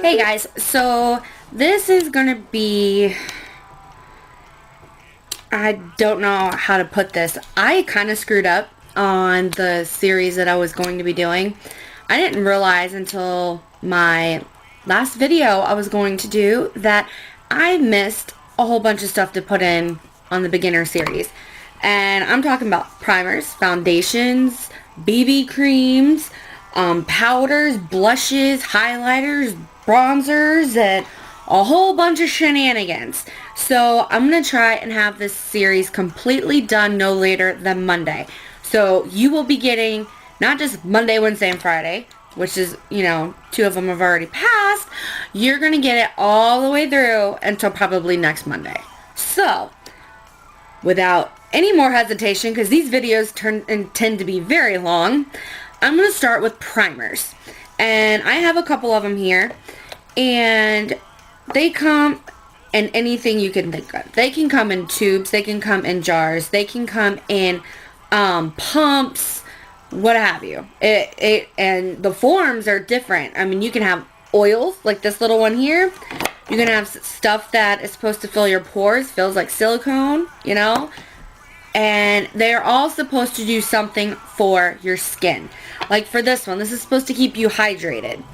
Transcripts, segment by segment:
Hey guys, so this is gonna be, I don't know how to put this. I kind of screwed up on the series that I was going to be doing. I didn't realize until my last video I was going to do that I missed a whole bunch of stuff to put in on the beginner series. And I'm talking about primers, foundations, BB creams, powders, blushes, highlighters, bronzers, and a whole bunch of shenanigans. So I'm going to try and have this series completely done no later than Monday. So you will be getting not just Monday, Wednesday, and Friday, which is, you know, 2 of them have already passed. You're going to get it all the way through until probably next Monday. So without any more hesitation, because these videos tend to be very long, I'm going to start with primers. And I have a couple of them here. And they come in anything you can think of. They can come in tubes. They can come in jars. They can come in pumps, what have you. And the forms are different. I mean, you can have oils, like this little one here. You can have stuff that is supposed to fill your pores, feels like silicone, you know. And they're all supposed to do something for your skin. Like for this one, this is supposed to keep you hydrated.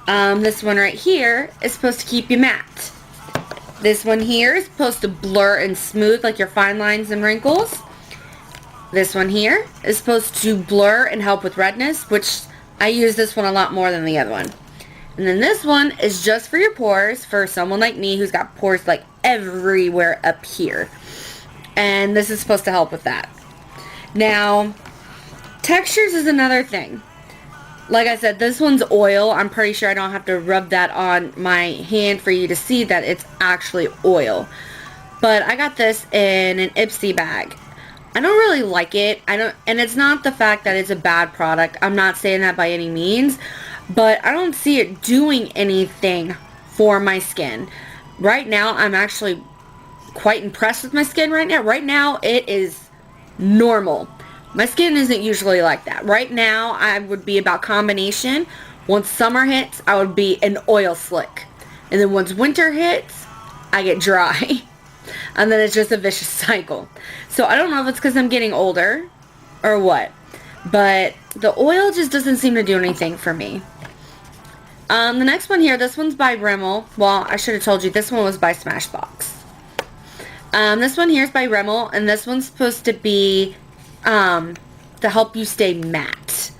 This one right here is supposed to keep you matte. This one here is supposed to blur and smooth like your fine lines and wrinkles. This one here is supposed to blur and help with redness, which I use this one a lot more than the other one. And then this one is just for your pores, for someone like me who's got pores like everywhere up here. And this is supposed to help with that. Now, textures is another thing. Like I said, this one's oil. I'm pretty sure I don't have to rub that on my hand for you to see that it's actually oil. But I got this in an Ipsy bag. I don't really like it. And it's not the fact that it's a bad product. I'm not saying that by any means. But I don't see it doing anything for my skin. Right now, I'm actually quite impressed with my skin right now. Right now, it is normal. My skin isn't usually like that. Right now, I would be about combination. Once summer hits, I would be an oil slick. And then once winter hits, I get dry. And then it's just a vicious cycle. So I don't know if it's because I'm getting older or what. But the oil just doesn't seem to do anything for me. The next one here, this one's by Rimmel. Well, I should have told you, this one was by Smashbox. This one here is by Rimmel, and this one's supposed to be to help you stay matte.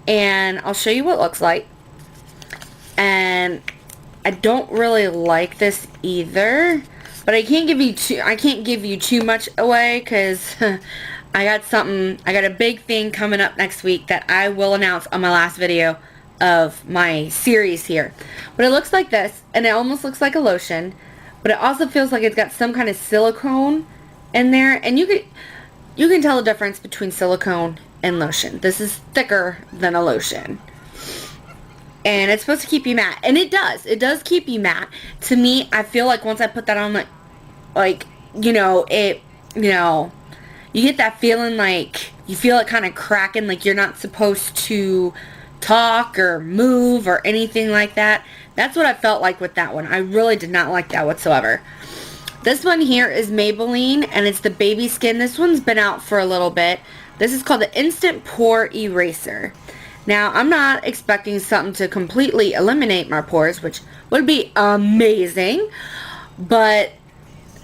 And I'll show you what it looks like. And I don't really like this either, but I can't give you too much away because I got a big thing coming up next week that I will announce on my last video of my series here. But it looks like this, and it almost looks like a lotion, but it also feels like it's got some kind of silicone in there, and you can tell the difference between silicone and lotion. This is thicker than a lotion. And it's supposed to keep you matte. And it does. It does keep you matte. To me, I feel like once I put that on, you get that feeling like you feel it kind of cracking, like you're not supposed to talk or move or anything like that. That's what I felt like with that one. I really did not like that whatsoever. This one here is Maybelline, and it's the baby skin. This one's been out for a little bit. This is called the Instant Pore Eraser. Now, I'm not expecting something to completely eliminate my pores, which would be amazing. But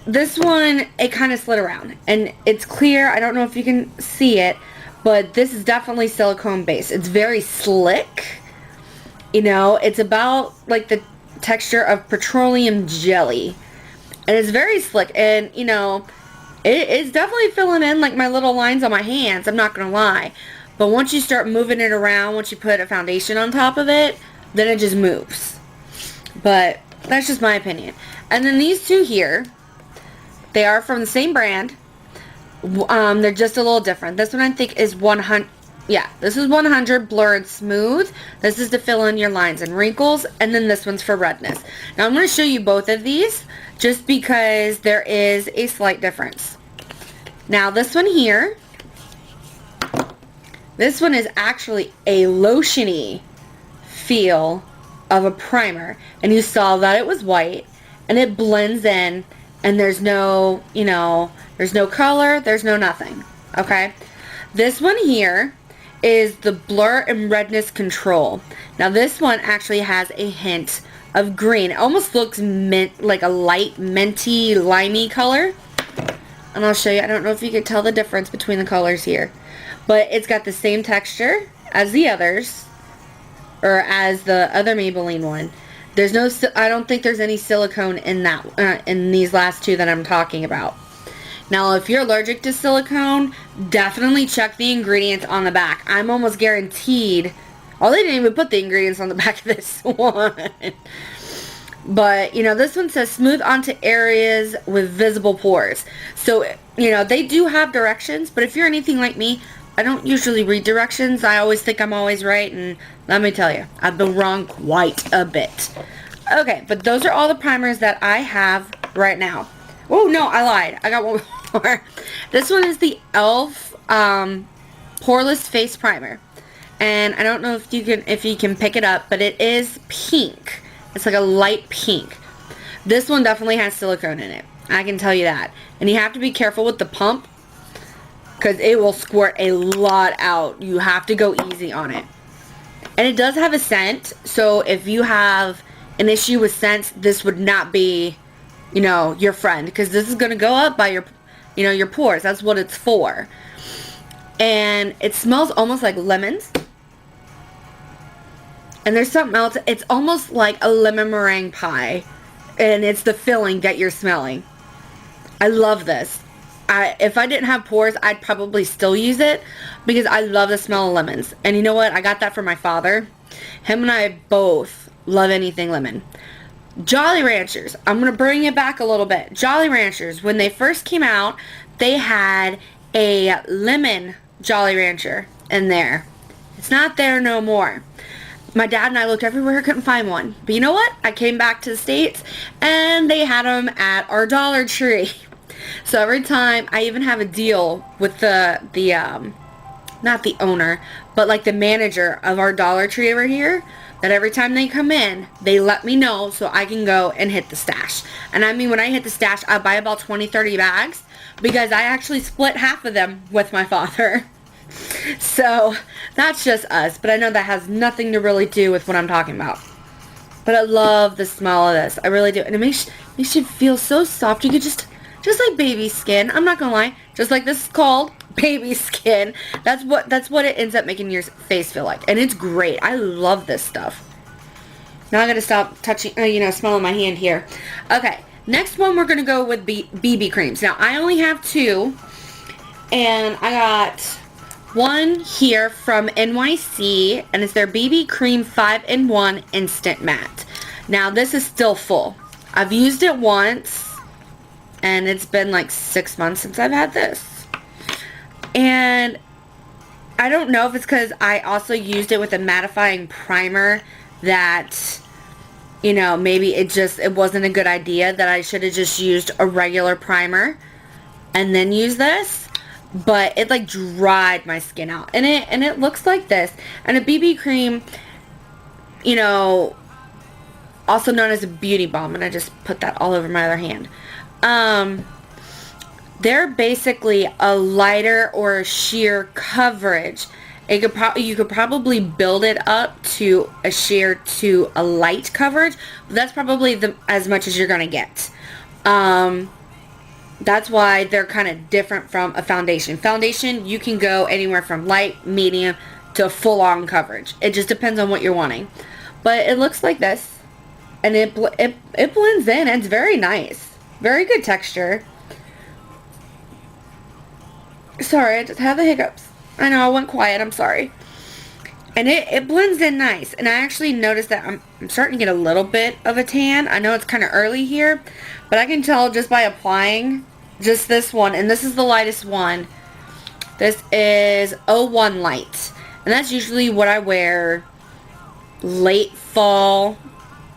this one, it kind of slid around. And it's clear. I don't know if you can see it, but this is definitely silicone based. It's very slick. You know, it's about like the texture of petroleum jelly. And it's very slick, and, you know, it's definitely filling in, like, my little lines on my hands, I'm not going to lie. But once you start moving it around, once you put a foundation on top of it, then it just moves. But that's just my opinion. And then these two here, they are from the same brand. They're just a little different. This one, I think, is 100... Yeah, this is 100 Blur&Smooth. This is to fill in your lines and wrinkles. And then this one's for redness. Now, I'm going to show you both of these just because there is a slight difference. Now, this one here, this one is actually a lotiony feel of a primer, and you saw that it was white, and it blends in, and there's no, you know, there's no color, there's no nothing, okay? This one here is the Blur and Redness Control. Now this one actually has a hint of green. It almost looks mint, like a light minty, limey color. And I'll show you. I don't know if you can tell the difference between the colors here. But it's got the same texture as the others, or as the other Maybelline one. There's no, I don't think there's any silicone in that, in these last two that I'm talking about. Now, if you're allergic to silicone, definitely check the ingredients on the back. I'm almost guaranteed, oh, they didn't even put the ingredients on the back of this one. But, you know, this one says smooth onto areas with visible pores. So, you know, they do have directions, but if you're anything like me, I don't usually read directions. I always think I'm always right, and let me tell you, I've been wrong quite a bit. Okay, but those are all the primers that I have right now. Oh, no, I lied. I got one more. This one is the e.l.f. Poreless Face Primer. And I don't know if you can pick it up, but it is pink. It's like a light pink. This one definitely has silicone in it. I can tell you that. And you have to be careful with the pump, because it will squirt a lot out. You have to go easy on it. And it does have a scent, so if you have an issue with scents, this would not be, you know, your friend, because this is going to go up by your, you know, your pores. That's what it's for. And it smells almost like lemons. And there's something else. It's almost like a lemon meringue pie. And it's the filling that you're smelling. I love this. If I didn't have pores, I'd probably still use it, because I love the smell of lemons. And you know what? I got that from my father. Him and I both love anything lemon. Jolly Ranchers. I'm going to bring it back a little bit. Jolly Ranchers, when they first came out, they had a lemon Jolly Rancher in there. It's not there no more. My dad and I looked everywhere, couldn't find one. But you know what? I came back to the States, and they had them at our Dollar Tree. So every time, I even have a deal with the not the owner, but like the manager of our Dollar Tree over here, that every time they come in, they let me know so I can go and hit the stash. And I mean, when I hit the stash, I buy about 20, 30 bags, because I actually split half of them with my father. So that's just us, but I know that has nothing to really do with what I'm talking about. But I love the smell of this. I really do. And it makes you feel so soft. You could just like baby skin. I'm not gonna lie. Just like this is called baby skin. That's what it ends up making your face feel like. And it's great. I love this stuff. Now I gotta stop touching, smelling my hand here. Okay. Next one, we're gonna go with BB creams. Now I only have two, and I got one here from NYC, and it's their BB Cream 5-in-1 Instant Matte. Now this is still full. I've used it once, and it's been like 6 months since I've had this. And I don't know if it's because I also used it with a mattifying primer that, you know, maybe it wasn't a good idea, that I should have just used a regular primer and then use this. But it like dried my skin out, and it looks like this. And a BB cream, you know, also known as a beauty balm, and I just put that all over my other hand. They're basically a lighter or a sheer coverage. You could probably build it up to a sheer to a light coverage, but that's probably as much as you're gonna get. That's why they're kind of different from a foundation. Foundation, you can go anywhere from light, medium, to full-on coverage. It just depends on what you're wanting. But it looks like this, and it blends in. It's very nice. Very good texture. Sorry, I just had the hiccups. I know, I went quiet. I'm sorry. And it blends in nice. And I actually noticed that I'm starting to get a little bit of a tan. I know it's kind of early here, but I can tell just by applying just this one. And this is the lightest one. This is 01 Light. And that's usually what I wear late fall,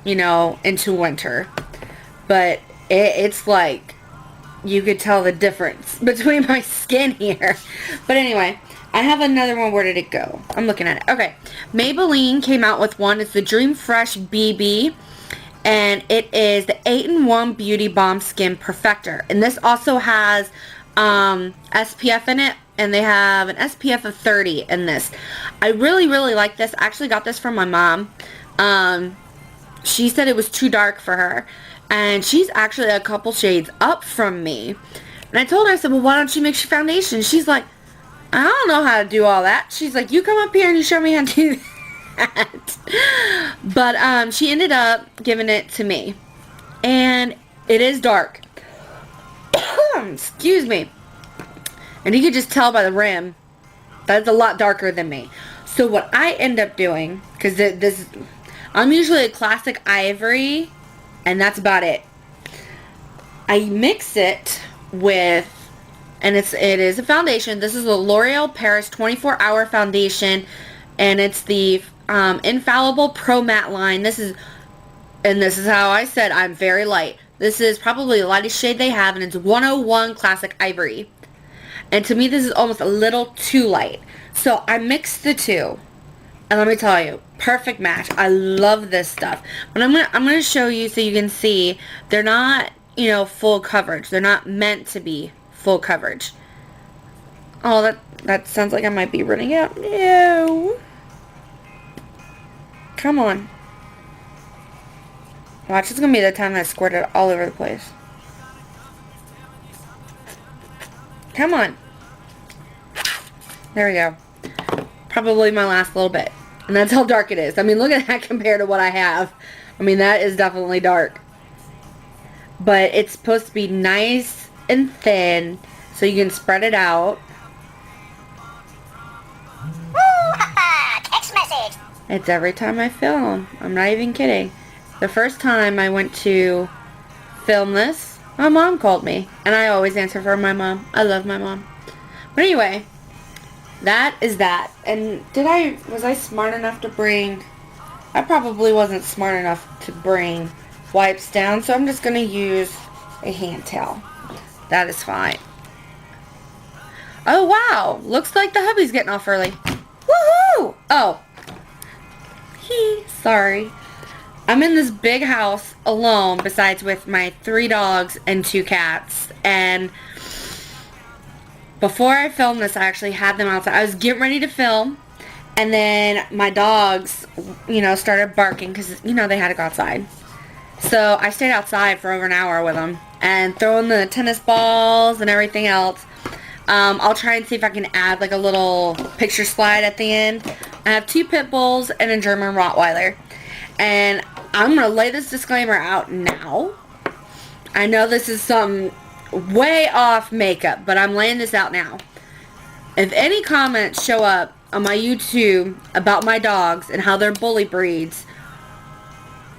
you know, into winter. But it's like, you could tell the difference between my skin here. But anyway, I have another one. Where did it go? I'm looking at it. Okay. Maybelline came out with one. It's the Dream Fresh BB. And it is the 8-in-1 Beauty Balm Skin Perfector. And this also has SPF in it. And they have an SPF of 30 in this. I really, really like this. I actually got this from my mom. She said it was too dark for her. And she's actually a couple shades up from me. And I told her, I said, well, why don't you mix your foundation? She's like, I don't know how to do all that. She's like, you come up here and you show me how to do that. But she ended up giving it to me. And it is dark. Excuse me. And you could just tell by the rim, that's a lot darker than me. So what I end up doing, because this, I'm usually a classic ivory, and that's about it. I mix it with, and it is a foundation. This is a L'Oreal Paris 24-hour foundation, and it's the Infallible Pro Matte line. This is how I said I'm very light. This is probably the lightest shade they have, and it's 101 Classic Ivory. And to me, this is almost a little too light. So I mixed the two. And let me tell you, perfect match. I love this stuff. But I'm gonna show you so you can see they're not, you know, full coverage. They're not meant to be full coverage. Oh, that sounds like I might be running out. No. Come on. Watch, it's gonna be the time that I squirt it all over the place. Come on. There we go. Probably my last little bit. And that's how dark it is. I mean, look at that compared to what I have. I mean, that is definitely dark. But it's supposed to be nice and thin, so you can spread it out. Woo! Ha! Text message! It's every time I film. I'm not even kidding. The first time I went to film this, my mom called me. And I always answer for my mom. I love my mom. But anyway, that is that. And was I smart enough to bring, I probably wasn't smart enough to bring wipes down, so I'm just going to use a hand towel. That is fine. Oh wow, looks like the hubby's getting off early. Woohoo! Oh. Sorry. I'm in this big house alone, besides with my 3 dogs and 2 cats. And before I filmed this, I actually had them outside. I was getting ready to film, and then my dogs, you know, started barking because, you know, they had to go outside. So I stayed outside for over an hour with them and throwing the tennis balls and everything else. I'll try and see if I can add like a little picture slide at the end. I have 2 pit bulls and a German Rottweiler. And I'm going to lay this disclaimer out now. I know this is some way off makeup, but I'm laying this out now. If any comments show up on my YouTube about my dogs and how they're bully breeds,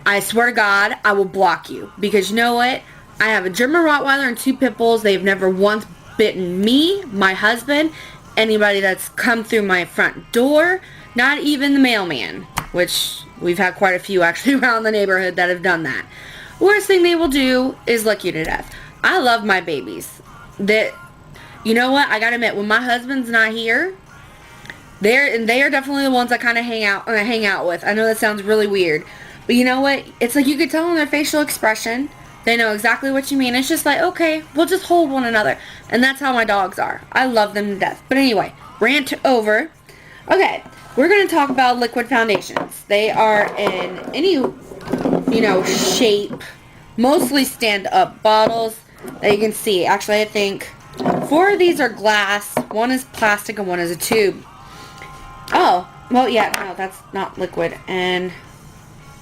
I swear to God, I will block you. Because you know what? I have a German Rottweiler and 2 pit bulls. They've never once bitten me, my husband, anybody that's come through my front door, not even the mailman, which we've had quite a few actually around the neighborhood that have done that. Worst thing they will do is lick you to death. I love my babies. You know what? I gotta admit, when my husband's not here, they are definitely the ones I kind of hang out with. I know that sounds really weird, but you know what? It's like you could tell in their facial expression. They know exactly what you mean. It's just like, okay, we'll just hold one another. And that's how my dogs are. I love them to death. But anyway, rant over. Okay, we're going to talk about liquid foundations. They are in any, you know, shape. Mostly stand-up bottles that you can see. Actually, I think 4 of these are glass. 1 is plastic and 1 is a tube. Oh, well, yeah, no, that's not liquid. And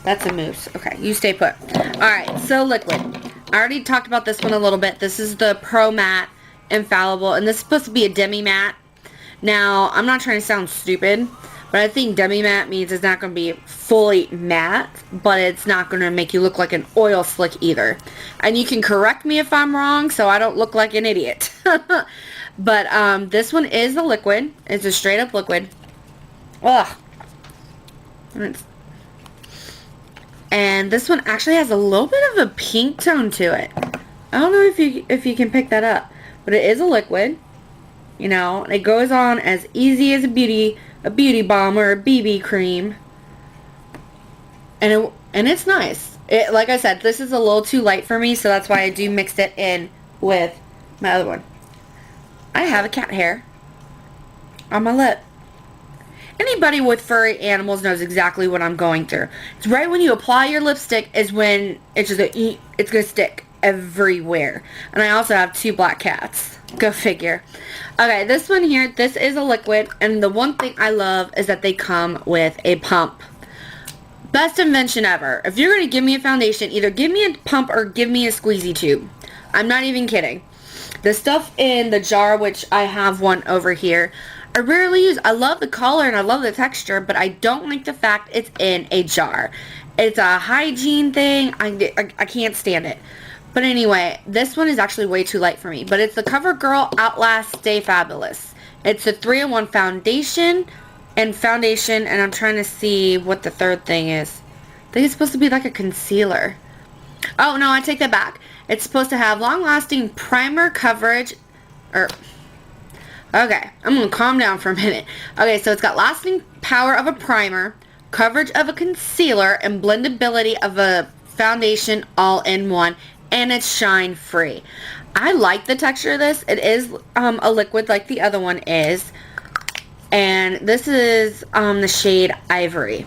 that's a mousse. Okay, you stay put. Alright, so liquid. I already talked about this one a little bit. This is the Pro Matte Infallible, and this is supposed to be a demi-matte. Now, I'm not trying to sound stupid, but I think demi-matte means it's not going to be fully matte, but it's not going to make you look like an oil slick either. And you can correct me if I'm wrong, so I don't look like an idiot. But this one is a liquid. It's a straight up liquid. Ugh. And this one actually has a little bit of a pink tone to it. I don't know if you can pick that up, but it is a liquid. You know, it goes on as easy as a beauty balm or a BB cream. And it's nice. Like I said, this is a little too light for me, so that's why I do mix it in with my other one. I have a cat hair on my lip. Anybody with furry animals knows exactly what I'm going through. It's right when you apply your lipstick is when it's just it's gonna stick everywhere. And I also have 2 black cats. Go figure. Okay, this one here, this is a liquid, and the one thing I love is that they come with a pump. Best invention ever. If you're gonna give me a foundation, either give me a pump or give me a squeezy tube. I'm not even kidding. The stuff in the jar, which I have one over here, I rarely use. I love the color and I love the texture, but I don't like the fact it's in a jar. It's a hygiene thing. I can't stand it. But anyway, this one is actually way too light for me. But it's the CoverGirl Outlast Stay Fabulous. It's a 3-in-1 foundation, and I'm trying to see what the third thing is. I think it's supposed to be like a concealer. Oh, no, I take that back. It's supposed to have long-lasting primer coverage, okay, I'm going to calm down for a minute. Okay, so it's got lasting power of a primer, coverage of a concealer, and blendability of a foundation all in one, and it's shine free. I like the texture of this. It is a liquid like the other one is, and this is the shade Ivory,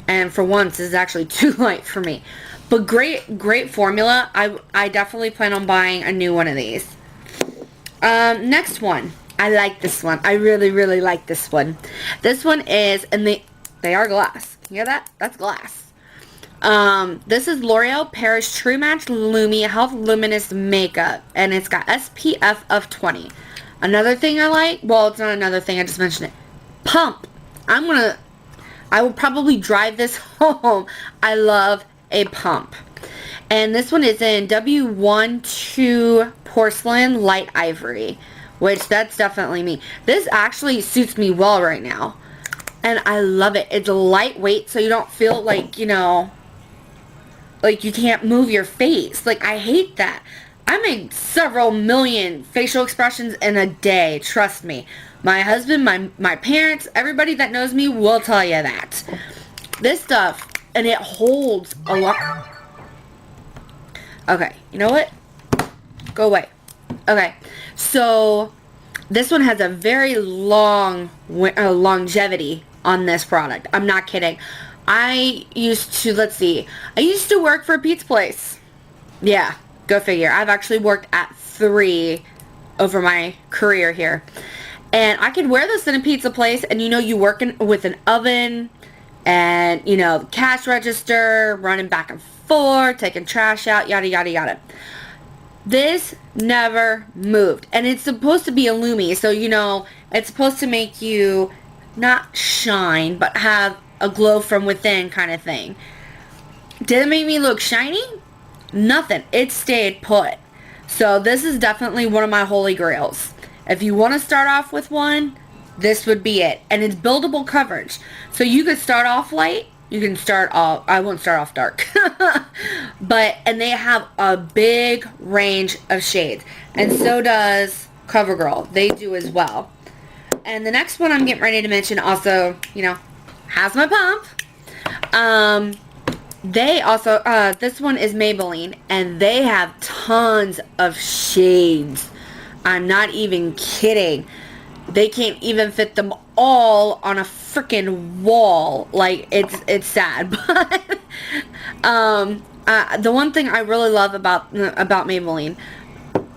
and for once this is actually too light for me, but great formula. I definitely plan on buying a new one of these. Next one. I like this one. I really like this one. This one is, and they are glass. You hear that? That's glass. This is L'Oreal Paris True Match Lumi Health Luminous Makeup, and it's got SPF of 20. Another thing I like, well, it's not another thing, I just mentioned it. Pump. I will probably drive this home. I love a pump. And this one is in W12 Porcelain Light Ivory, which that's definitely me. This actually suits me well right now. And I love it. It's lightweight, so you don't feel like, you know, like you can't move your face. Like, I hate that. I make several million facial expressions in a day. Trust me. My husband, my parents, everybody that knows me will tell you that. This stuff, and it holds a lot. Okay, you know what? Go away. Okay, so this one has a very long longevity on this product. I'm not kidding. I used to work for a pizza place. Yeah, go figure. I've actually worked at 3 over my career here. And I could wear this in a pizza place, and you know, you work with an oven, and you know, cash register, running back and forth, taking trash out, yada yada yada. This never moved, and it's supposed to be a Lumi, so you know, it's supposed to make you not shine, but have a glow from within kind of thing. Did it make me look shiny? Nothing. It stayed put. So this is definitely one of my holy grails. If you want to start off with one, this would be it. And it's buildable coverage. So you could start off light. You can start off, I won't start off dark. And they have a big range of shades. And so does CoverGirl. They do as well. And the next one I'm getting ready to mention also, you know, has my pump. They also, this one is Maybelline, and they have tons of shades. I'm not even kidding. They can't even fit them all on a freaking wall. Like, it's sad. But the one thing I really love about Maybelline,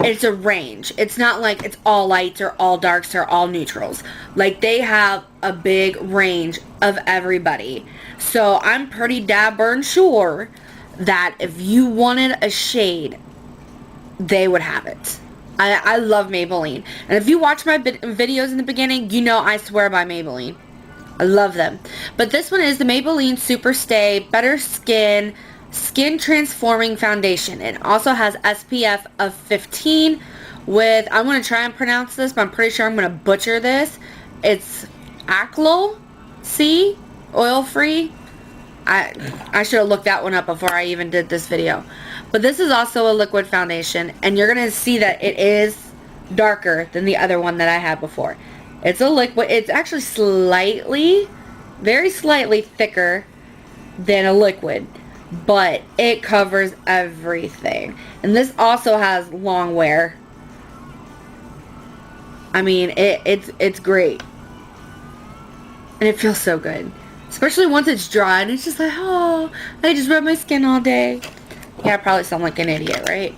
it's a range. It's not like it's all lights or all darks or all neutrals. Like, they have a big range of everybody. So I'm pretty dabburn sure that if you wanted a shade, they would have it. I love Maybelline. And if you watch my videos in the beginning, you know I swear by Maybelline. I love them. But this one is the Maybelline Super Stay Better Skin Transforming Foundation. It also has SPF of 15 with, I'm going to try and pronounce this, but I'm pretty sure I'm going to butcher this. It's Aclo C, oil-free. I should have looked that one up before I even did this video. But this is also a liquid foundation, and you're going to see that it is darker than the other one that I had before. It's a liquid. It's actually slightly, very slightly thicker than a liquid, but it covers everything. And this also has long wear. I mean, it's great. And it feels so good. Especially once it's dry and it's just like, oh, I just rub my skin all day. Yeah, I probably sound like an idiot, right?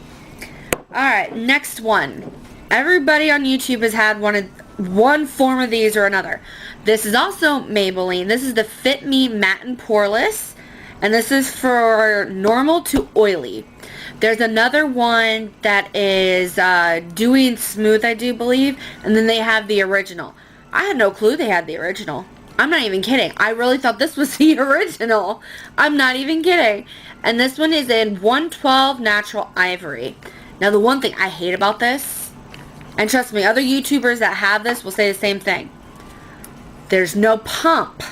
Alright, next one. Everybody on YouTube has had one form of these or another. This is also Maybelline. This is the Fit Me Matte+Poreless. And this is for normal to oily. There's another one that is Dewy and Smooth, I do believe. And then they have the original. I had no clue they had the original. I'm not even kidding. I really thought this was the original. I'm not even kidding. And this one is in 112 Natural Ivory. Now the one thing I hate about this, and trust me, other YouTubers that have this will say the same thing. There's no pump.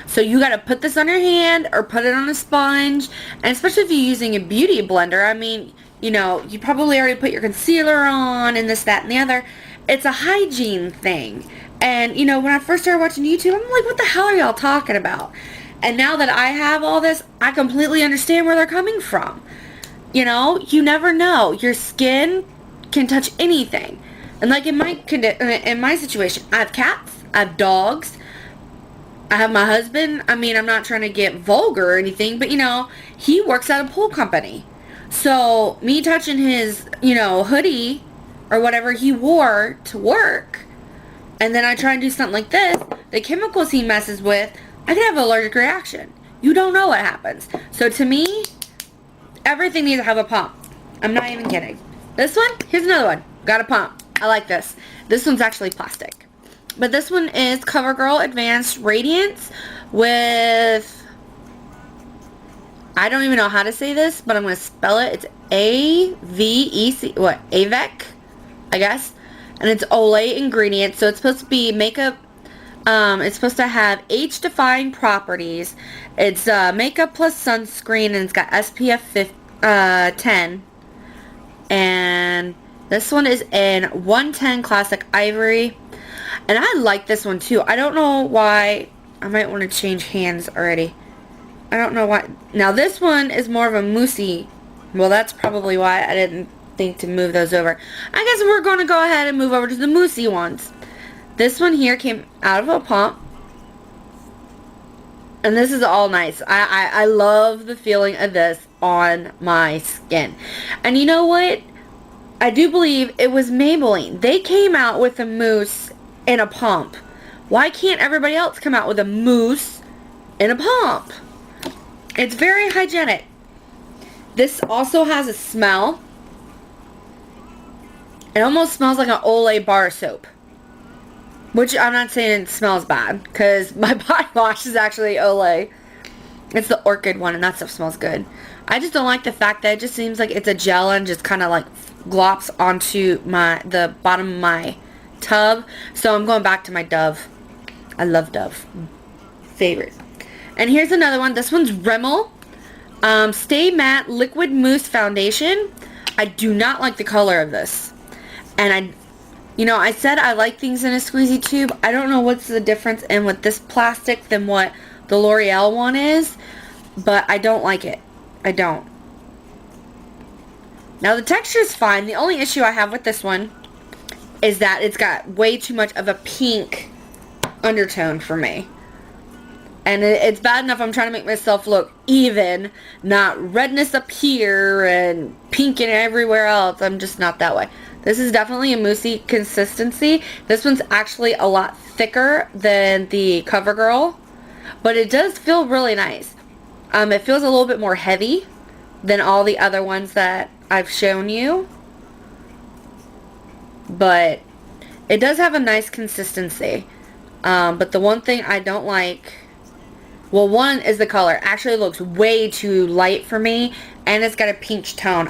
So you got to put this on your hand or put it on a sponge. And especially if you're using a beauty blender. I mean, you know, you probably already put your concealer on and this, that, and the other. It's a hygiene thing. And, you know, when I first started watching YouTube, I'm like, what the hell are y'all talking about? And now that I have all this, I completely understand where they're coming from. You know, you never know. Your skin can touch anything. And like in my situation, I have cats, I have dogs, I have my husband. I mean, I'm not trying to get vulgar or anything, but you know, he works at a pool company. So me touching his, you know, hoodie or whatever he wore to work, and then I try and do something like this, the chemicals he messes with, I could have an allergic reaction. You don't know what happens. So to me, everything needs to have a pump. I'm not even kidding. This one, here's another one. Got a pump. I like this. This one's actually plastic. But this one is CoverGirl Advanced Radiance with, I don't even know how to say this, but I'm going to spell it. It's A-V-E-C, what, Avec, I guess. And it's Olay ingredient, so it's supposed to be makeup, it's supposed to have age-defying properties. It's makeup plus sunscreen, and it's got SPF 10. And this one is in 110 Classic Ivory. And I like this one too. I don't know why. I might want to change hands already. I don't know why. Now this one is more of a moussey. Well, that's probably why I didn't think to move those over. I guess we're going to go ahead and move over to the moussey ones. This one here came out of a pump. And this is all nice. I love the feeling of this on my skin. And you know what? I do believe it was Maybelline. They came out with a mousse in a pump. Why can't everybody else come out with a mousse in a pump? It's very hygienic. This also has a smell. It almost smells like an Olay bar soap. Which I'm not saying it smells bad, because my body wash is actually Olay. It's the orchid one, and that stuff smells good. I just don't like the fact that it just seems like it's a gel and just kind of like glops onto the bottom of my tub. So I'm going back to my Dove. I love Dove. Favorite. And here's another one. This one's Rimmel Stay Matte Liquid Mousse Foundation. I do not like the color of this. And I said I like things in a squeezy tube. I don't know what's the difference in with this plastic than what the L'Oreal one is, but I don't like it. I don't. Now the texture is fine. The only issue I have with this one is that it's got way too much of a pink undertone for me. And it's bad enough I'm trying to make myself look even, not redness up here and pink and everywhere else. I'm just not that way. This is definitely a moussey consistency. This one's actually a lot thicker than the CoverGirl, but it does feel really nice. It feels a little bit more heavy than all the other ones that I've shown you, but it does have a nice consistency. But the one thing I don't like, well, one is the color. Actually, it looks way too light for me, and it's got a peach tone.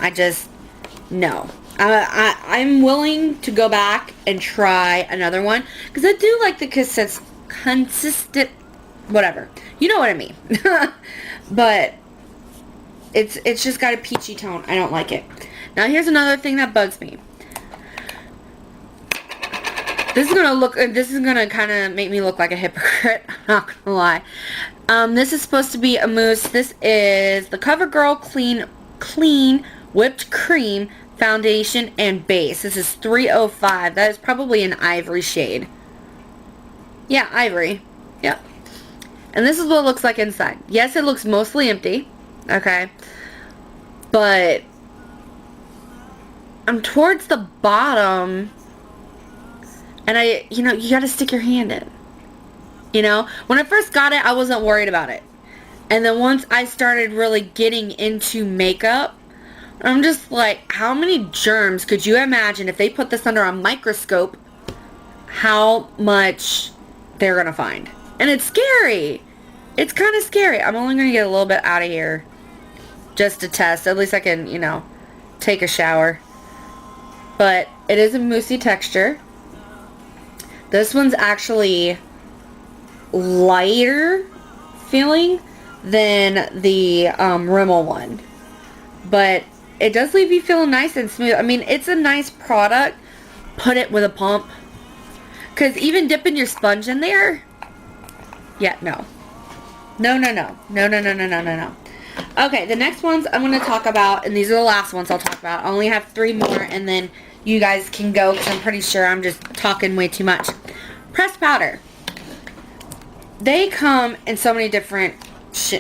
No. I'm willing to go back and try another one, because I do like the consistent, whatever. You know what I mean. But it's just got a peachy tone. I don't like it. Now, here's another thing that bugs me. This is gonna kind of make me look like a hypocrite. I'm not gonna lie. This is supposed to be a mousse. This is the CoverGirl Clean Whipped Cream Foundation and Base. This is 305. That is probably an ivory shade. Yeah, ivory. Yep. And this is what it looks like inside. Yes, it looks mostly empty. Okay. But I'm towards the bottom. And you gotta stick your hand in. When I first got it, I wasn't worried about it. And then once I started really getting into makeup, I'm just like, how many germs could you imagine if they put this under a microscope, how much they're gonna find? And it's scary. It's kind of scary. I'm only gonna get a little bit out of here just to test. At least I can, take a shower. But it is a moussey texture. This one's actually lighter feeling than the Rimmel one. But it does leave you feeling nice and smooth. I mean, it's a nice product. Put it with a pump. Because even dipping your sponge in there... Yeah, no. No. Okay, the next ones I'm going to talk about, and these are the last ones I'll talk about. I only have 3 more, and then you guys can go, because I'm pretty sure I'm just talking way too much. Pressed powder. They come in so many different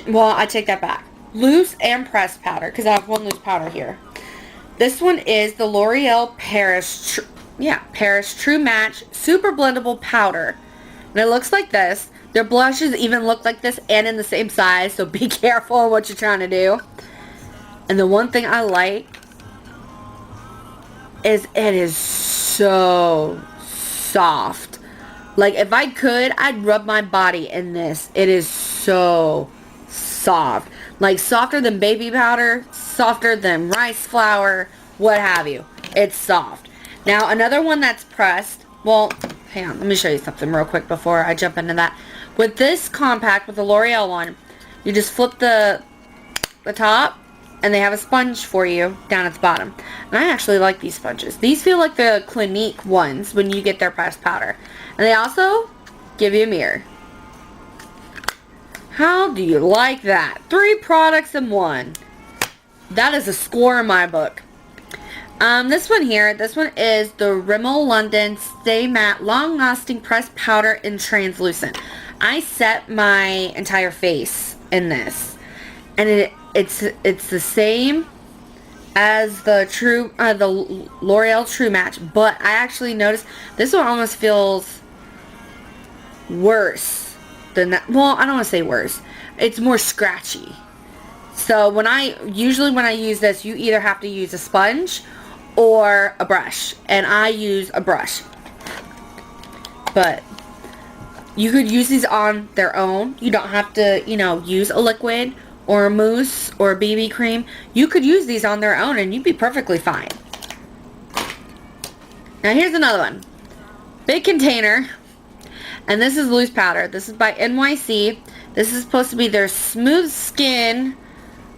well, I take that back. Loose and pressed powder, because I have one loose powder here. This one is the L'Oreal Paris True Match Super Blendable Powder. And it looks like this. Their blushes even look like this and in the same size, so be careful on what you're trying to do. And the one thing I like is it is so soft. Like, if I could, I'd rub my body in this. It is so soft. Like, softer than baby powder, softer than rice flour, what have you. It's soft. Now, another one that's pressed, well, hang on, let me show you something real quick before I jump into that. With this compact, with the L'Oreal one, you just flip the top, and they have a sponge for you down at the bottom. And I actually like these sponges. These feel like the Clinique ones when you get their pressed powder. And they also give you a mirror. How do you like that? 3 products in 1. That is a score in my book. This one here, this one is the Rimmel London Stay Matte Long Lasting Pressed Powder in Translucent. I set my entire face in this. And it's the same as the L'Oreal True Match, but I actually noticed this one almost feels worse than that. Well, I don't want to say worse. It's more scratchy. So usually when I use this, you either have to use a sponge or a brush, and I use a brush. But you could use these on their own. You don't have to, use a liquid or a mousse or a BB cream. You could use these on their own and you'd be perfectly fine. Now here's another one. Big container. And this is loose powder. This is by NYC. This is supposed to be their smooth skin,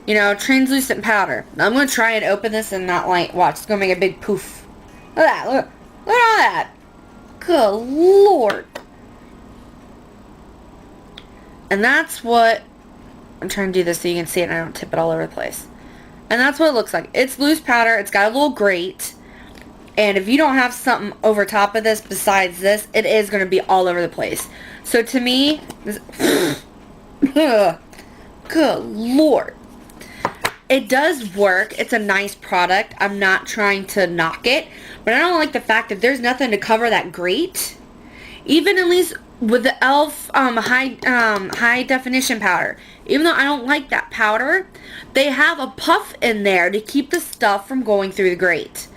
translucent powder. Now I'm going to try and open this and not watch. It's going to make a big poof. Look at that. Look at all that. Good Lord. And that's what... I'm trying to do this so you can see it and I don't tip it all over the place. And that's what it looks like. It's loose powder. It's got a little grate. And if you don't have something over top of this besides this, it is going to be all over the place. So to me, this, good Lord. It does work. It's a nice product. I'm not trying to knock it. But I don't like the fact that there's nothing to cover that grate. Even at least with the e.l.f. High definition powder. Even though I don't like that powder, they have a puff in there to keep the stuff from going through the grate.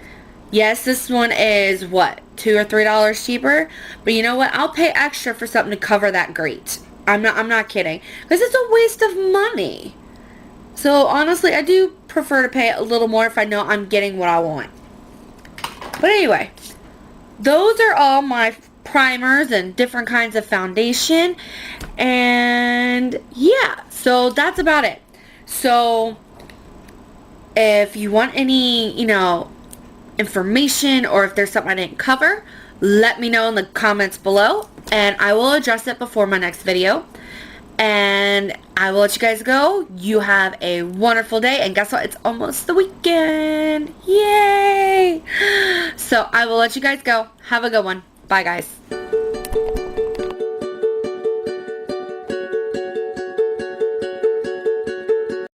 Yes, this one is, what, $2 or $3 cheaper? But you know what? I'll pay extra for something to cover that grate. I'm not kidding. Because it's a waste of money. So, honestly, I do prefer to pay a little more if I know I'm getting what I want. But anyway, those are all my primers and different kinds of foundation. And, yeah. So, that's about it. So, if you want any, information or if there's something I didn't cover, let me know in the comments below, and I will address it before my next video. And I will let you guys go. You have a wonderful day. And guess what? It's almost the weekend. Yay! So I will let you guys go. Have a good one. Bye, guys.